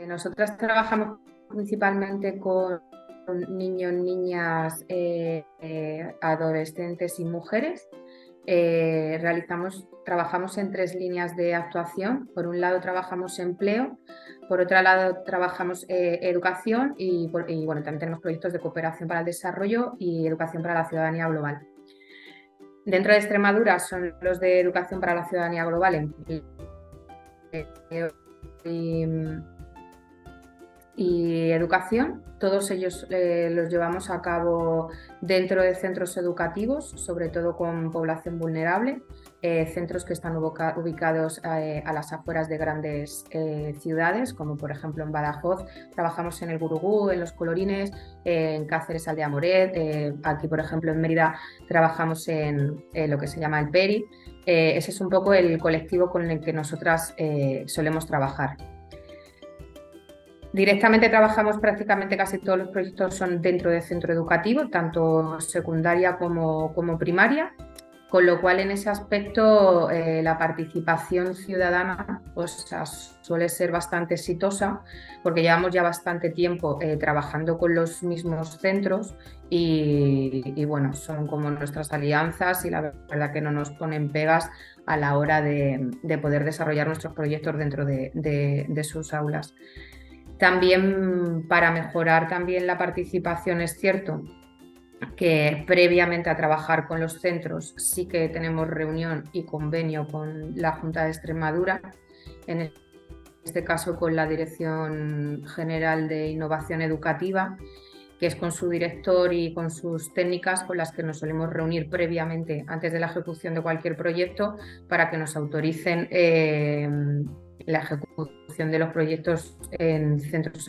Nosotras trabajamos principalmente con niños, niñas, adolescentes y mujeres. Trabajamos en 3 líneas de actuación. Por un lado trabajamos empleo, por otro lado trabajamos educación y bueno, también tenemos proyectos de cooperación para el desarrollo y educación para la ciudadanía global. Dentro de Extremadura son los de educación para la ciudadanía global, empleo y educación. Todos ellos los llevamos a cabo dentro de centros educativos, sobre todo con población vulnerable, centros que están ubicados a las afueras de grandes ciudades, como por ejemplo en Badajoz. Trabajamos en el Gurugú, en Los Colorines, en Cáceres, Aldea Moret. Aquí, por ejemplo, en Mérida trabajamos en lo que se llama el PERI. Ese es un poco el colectivo con el que nosotras solemos trabajar. Directamente trabajamos prácticamente casi todos los proyectos son dentro del centro educativo, tanto secundaria como primaria, con lo cual en ese aspecto la participación ciudadana suele ser bastante exitosa porque llevamos ya bastante tiempo trabajando con los mismos centros y bueno, son como nuestras alianzas y la verdad que no nos ponen pegas a la hora de poder desarrollar nuestros proyectos dentro de sus aulas. También para mejorar también la participación es cierto que previamente a trabajar con los centros sí que tenemos reunión y convenio con la Junta de Extremadura, en este caso con la Dirección General de Innovación Educativa, que es con su director y con sus técnicas con las que nos solemos reunir previamente antes de la ejecución de cualquier proyecto para que nos autoricen la ejecución de los proyectos en centros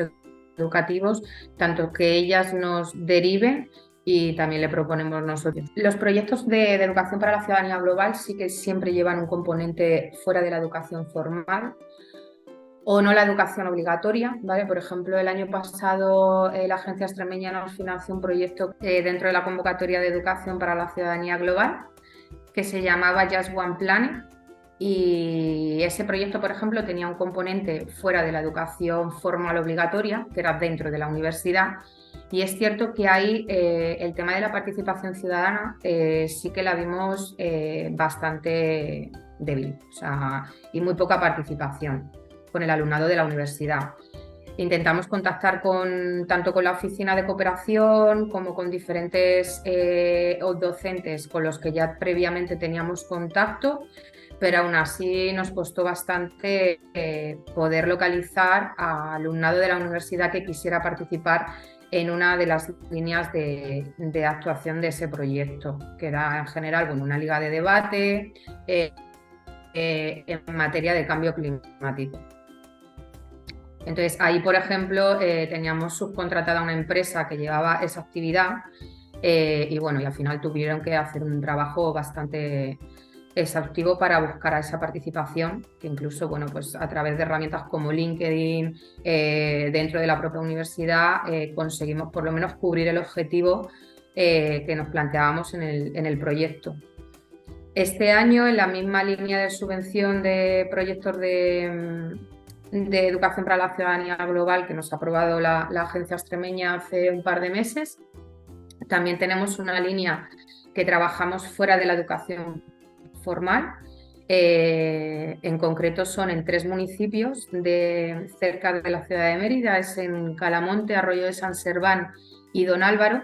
educativos, tanto que ellas nos deriven y también le proponemos nosotros. Los proyectos de educación para la ciudadanía global sí que siempre llevan un componente fuera de la educación formal o no la educación obligatoria, ¿vale? Por ejemplo, el año pasado la Agencia Extremeña nos financió un proyecto dentro de la convocatoria de educación para la ciudadanía global que se llamaba Just One Planet. Y ese proyecto, por ejemplo, tenía un componente fuera de la educación formal obligatoria, que era dentro de la universidad. Y es cierto que ahí el tema de la participación ciudadana sí que la vimos bastante débil, o sea, y muy poca participación con el alumnado de la universidad. Intentamos contactar tanto con la oficina de cooperación como con diferentes docentes con los que ya previamente teníamos contacto, pero aún así nos costó bastante poder localizar a alumnado de la universidad que quisiera participar en una de las líneas de actuación de ese proyecto, que era en general una liga de debate en materia de cambio climático. Entonces ahí, por ejemplo, teníamos subcontratada una empresa que llevaba esa actividad y bueno, y al final tuvieron que hacer un trabajo bastante exhaustivo para buscar a esa participación, que incluso, bueno, pues a través de herramientas como LinkedIn, dentro de la propia universidad, conseguimos por lo menos cubrir el objetivo que nos planteábamos en el proyecto. Este año, en la misma línea de subvención de proyectos de educación para la ciudadanía global que nos ha aprobado la Agencia Extremeña hace un par de meses, también tenemos una línea que trabajamos fuera de la educación formal. En concreto son en 3 municipios cerca de la ciudad de Mérida, es en Calamonte, Arroyo de San Serván y Don Álvaro,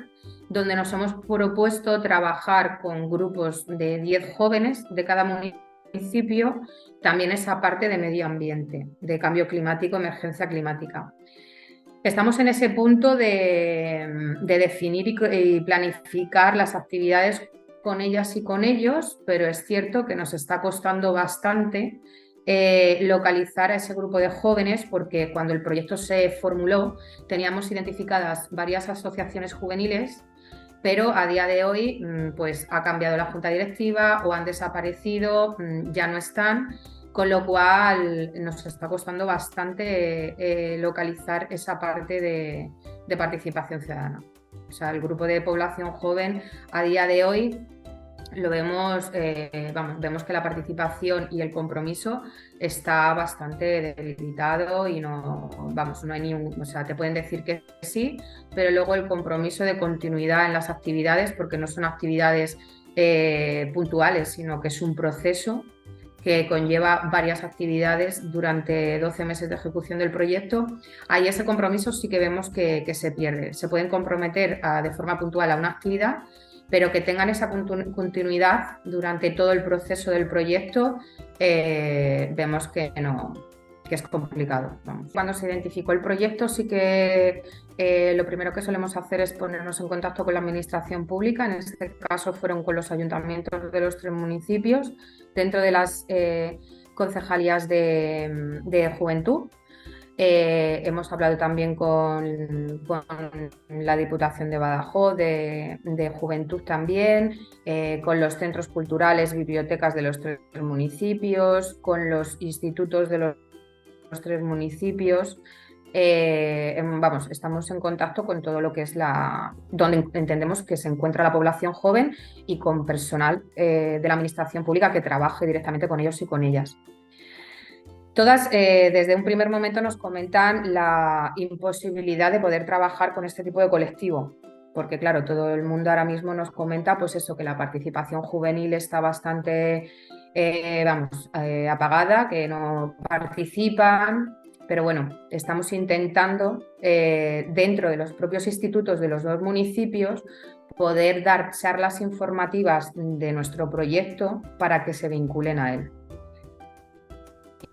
donde nos hemos propuesto trabajar con grupos de 10 jóvenes de cada municipio, también esa parte de medio ambiente, de cambio climático, emergencia climática. Estamos en ese punto de definir y planificar las actividades con ellas y con ellos, pero es cierto que nos está costando bastante localizar a ese grupo de jóvenes porque cuando el proyecto se formuló teníamos identificadas varias asociaciones juveniles, pero a día de hoy pues ha cambiado la junta directiva o han desaparecido, ya no están, con lo cual nos está costando bastante localizar esa parte de participación ciudadana. O sea, el grupo de población joven a día de hoy lo vemos, vemos que la participación y el compromiso está bastante debilitado y no hay ningún, o sea, te pueden decir que sí, pero luego el compromiso de continuidad en las actividades, porque no son actividades puntuales, sino que es un proceso que conlleva varias actividades durante 12 meses de ejecución del proyecto. Ahí ese compromiso sí que vemos que se pierde. Se pueden comprometer de forma puntual a una actividad, pero que tengan esa continuidad durante todo el proceso del proyecto, vemos que no, que es complicado. Vamos. Cuando se identificó el proyecto, sí que lo primero que solemos hacer es ponernos en contacto con la administración pública. En este caso fueron con los ayuntamientos de los 3 municipios, dentro de las concejalías de juventud. Hemos hablado también con la Diputación de Badajoz, de Juventud también, con los centros culturales, bibliotecas de los 3 municipios, con los institutos de los 3 municipios. Estamos en contacto con todo lo que es donde entendemos que se encuentra la población joven y con personal de la administración pública que trabaje directamente con ellos y con ellas. Todas, desde un primer momento, nos comentan la imposibilidad de poder trabajar con este tipo de colectivo, porque claro, todo el mundo ahora mismo nos comenta pues eso, que la participación juvenil está bastante apagada, que no participan, pero bueno, estamos intentando dentro de los propios institutos de los 2 municipios poder dar charlas informativas de nuestro proyecto para que se vinculen a él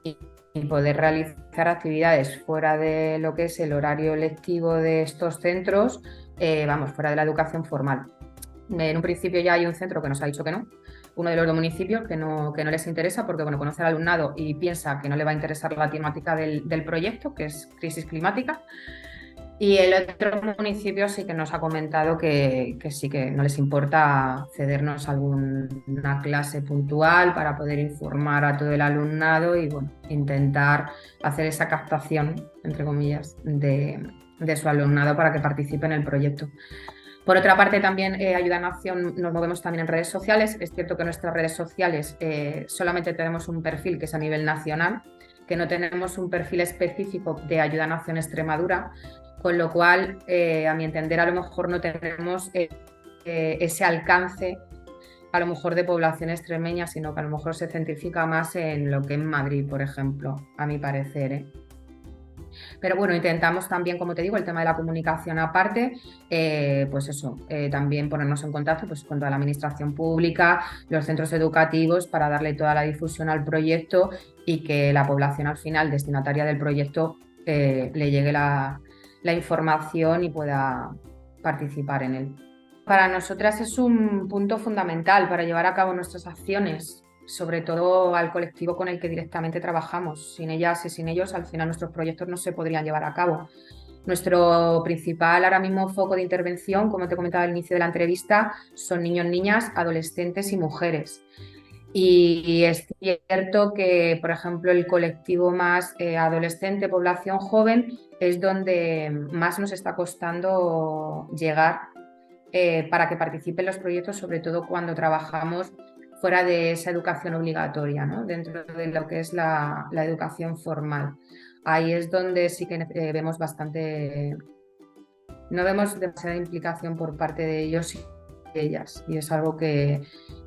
y poder realizar actividades fuera de lo que es el horario lectivo de estos centros, fuera de la educación formal. En un principio ya hay un centro que nos ha dicho que no, uno de los 2 municipios que no les interesa porque bueno, conoce al alumnado y piensa que no le va a interesar la temática del proyecto, que es crisis climática. Y el otro municipio sí que nos ha comentado que sí que no les importa cedernos alguna clase puntual para poder informar a todo el alumnado y bueno, intentar hacer esa captación, entre comillas, de su alumnado para que participe en el proyecto. Por otra parte, también Ayuda en Acción nos movemos también en redes sociales. Es cierto que en nuestras redes sociales solamente tenemos un perfil que es a nivel nacional, que no tenemos un perfil específico de Ayuda en Acción Extremadura, con lo cual, a mi entender, a lo mejor no tenemos ese alcance, a lo mejor de población extremeña, sino que a lo mejor se centrifica más en lo que es Madrid, por ejemplo, a mi parecer. Pero bueno, intentamos también, como te digo, el tema de la comunicación aparte, también ponernos en contacto pues, con toda la administración pública, los centros educativos, para darle toda la difusión al proyecto y que la población al final destinataria del proyecto le llegue la información y pueda participar en él. Para nosotras es un punto fundamental para llevar a cabo nuestras acciones, sobre todo al colectivo con el que directamente trabajamos. Sin ellas y sin ellos, al final nuestros proyectos no se podrían llevar a cabo. Nuestro principal ahora mismo foco de intervención, como te comentaba al inicio de la entrevista, son niños, niñas, adolescentes y mujeres. Y es cierto que, por ejemplo, el colectivo más adolescente, población joven, es donde más nos está costando llegar para que participen en los proyectos, sobre todo cuando trabajamos fuera de esa educación obligatoria, ¿no? Dentro de lo que es la educación formal. Ahí es donde sí que vemos no vemos demasiada implicación por parte de ellos y de ellas, y es algo que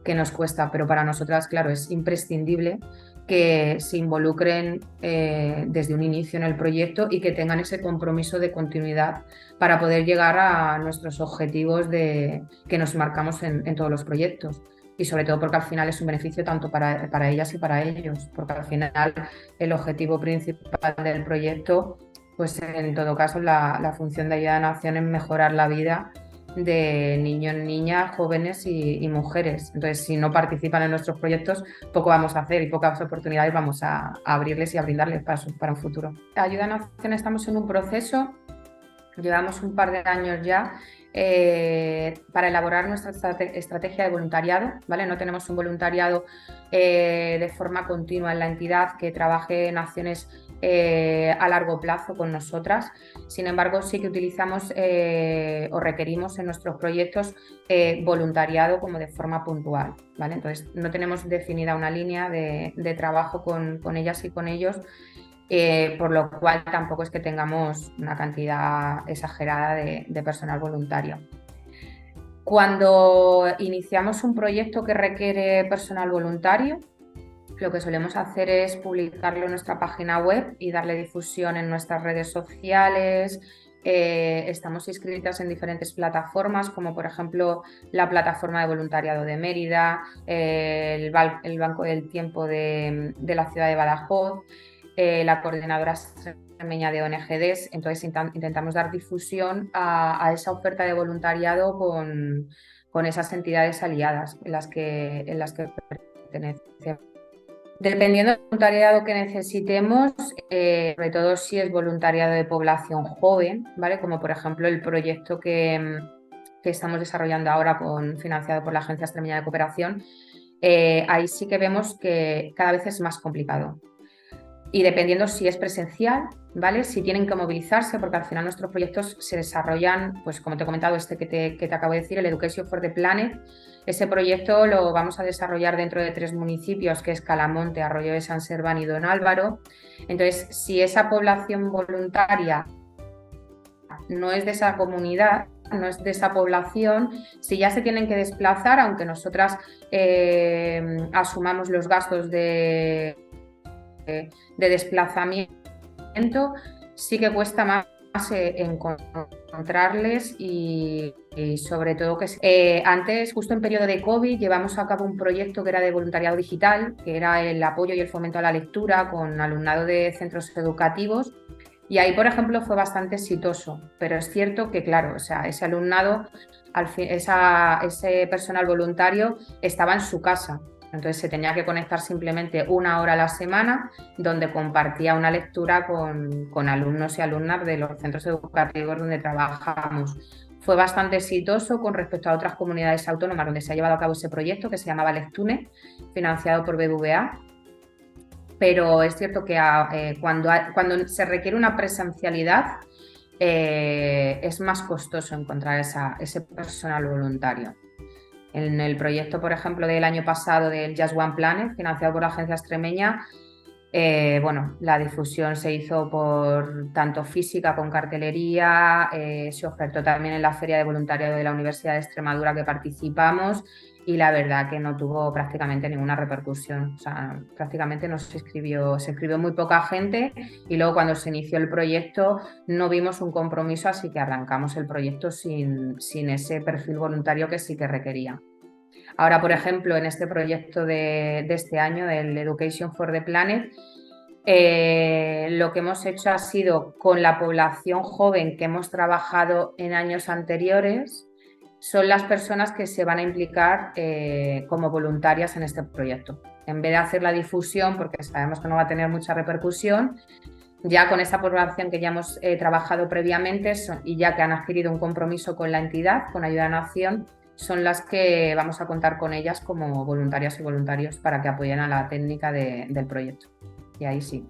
nos cuesta, pero para nosotras, claro, es imprescindible que se involucren desde un inicio en el proyecto y que tengan ese compromiso de continuidad para poder llegar a nuestros objetivos que nos marcamos en todos los proyectos. Y sobre todo porque al final es un beneficio tanto para ellas y para ellos, porque al final el objetivo principal del proyecto, pues en todo caso la función de Ayuda en Acción es mejorar la vida de niños, niñas, jóvenes y mujeres. Entonces, si no participan en nuestros proyectos, poco vamos a hacer y pocas oportunidades vamos a abrirles y a brindarles para un futuro. Ayuda en Acción estamos en un proceso, llevamos un par de años ya, para elaborar nuestra estrategia de voluntariado, ¿vale? No tenemos un voluntariado de forma continua en la entidad que trabaje en acciones a largo plazo con nosotras. Sin embargo, sí que utilizamos o requerimos en nuestros proyectos voluntariado como de forma puntual, ¿vale? Entonces, no tenemos definida una línea de trabajo con ellas y con ellos, por lo cual tampoco es que tengamos una cantidad exagerada de personal voluntario. Cuando iniciamos un proyecto que requiere personal voluntario, lo que solemos hacer es publicarlo en nuestra página web y darle difusión en nuestras redes sociales. Estamos inscritas en diferentes plataformas, como por ejemplo la plataforma de voluntariado de Mérida, el Banco del Tiempo de la ciudad de Badajoz, la coordinadora extremeña de ONGDs. Entonces intentamos dar difusión a esa oferta de voluntariado con esas entidades aliadas en las que pertenecemos. Dependiendo del voluntariado que necesitemos, sobre todo si es voluntariado de población joven, ¿vale? Como por ejemplo el proyecto que estamos desarrollando ahora financiado por la Agencia Extremeña de Cooperación, ahí sí que vemos que cada vez es más complicado. Y dependiendo si es presencial, ¿vale? Si tienen que movilizarse, porque al final nuestros proyectos se desarrollan, pues como te he comentado, que te acabo de decir, el Education for the Planet. Ese proyecto lo vamos a desarrollar dentro de 3 municipios, que es Calamonte, Arroyo de San Serván y Don Álvaro. Entonces, si esa población voluntaria no es de esa comunidad, no es de esa población, si ya se tienen que desplazar, aunque nosotras asumamos los gastos de desplazamiento, sí que cuesta más encontrarles y sobre todo que antes, justo en periodo de COVID, llevamos a cabo un proyecto que era de voluntariado digital, que era el apoyo y el fomento a la lectura con alumnado de centros educativos, y ahí, por ejemplo, fue bastante exitoso, pero es cierto que, claro, o sea, ese alumnado, ese personal voluntario estaba en su casa. Entonces se tenía que conectar simplemente 1 hora a la semana, donde compartía una lectura con alumnos y alumnas de los centros educativos donde trabajamos. Fue bastante exitoso con respecto a otras comunidades autónomas donde se ha llevado a cabo ese proyecto, que se llamaba Lectune, financiado por BBVA. Pero es cierto que cuando se requiere una presencialidad, es más costoso encontrar ese personal voluntario. En el proyecto, por ejemplo, del año pasado del Just One Planet, financiado por la Agencia Extremeña, la difusión se hizo por tanto física con cartelería, se ofertó también en la Feria de Voluntariado de la Universidad de Extremadura que participamos, y la verdad que no tuvo prácticamente ninguna repercusión. O sea, prácticamente se inscribió muy poca gente, y luego cuando se inició el proyecto no vimos un compromiso, así que arrancamos el proyecto sin ese perfil voluntario que sí que requería. Ahora, por ejemplo, en este proyecto de este año, del Education for the Planet, lo que hemos hecho ha sido con la población joven que hemos trabajado en años anteriores. Son las personas que se van a implicar como voluntarias en este proyecto. En vez de hacer la difusión, porque sabemos que no va a tener mucha repercusión, ya con esa población que ya hemos trabajado previamente y ya que han adquirido un compromiso con la entidad, con Ayuda a Nación, son las que vamos a contar con ellas como voluntarias y voluntarios para que apoyen a la técnica del proyecto. Y ahí sí.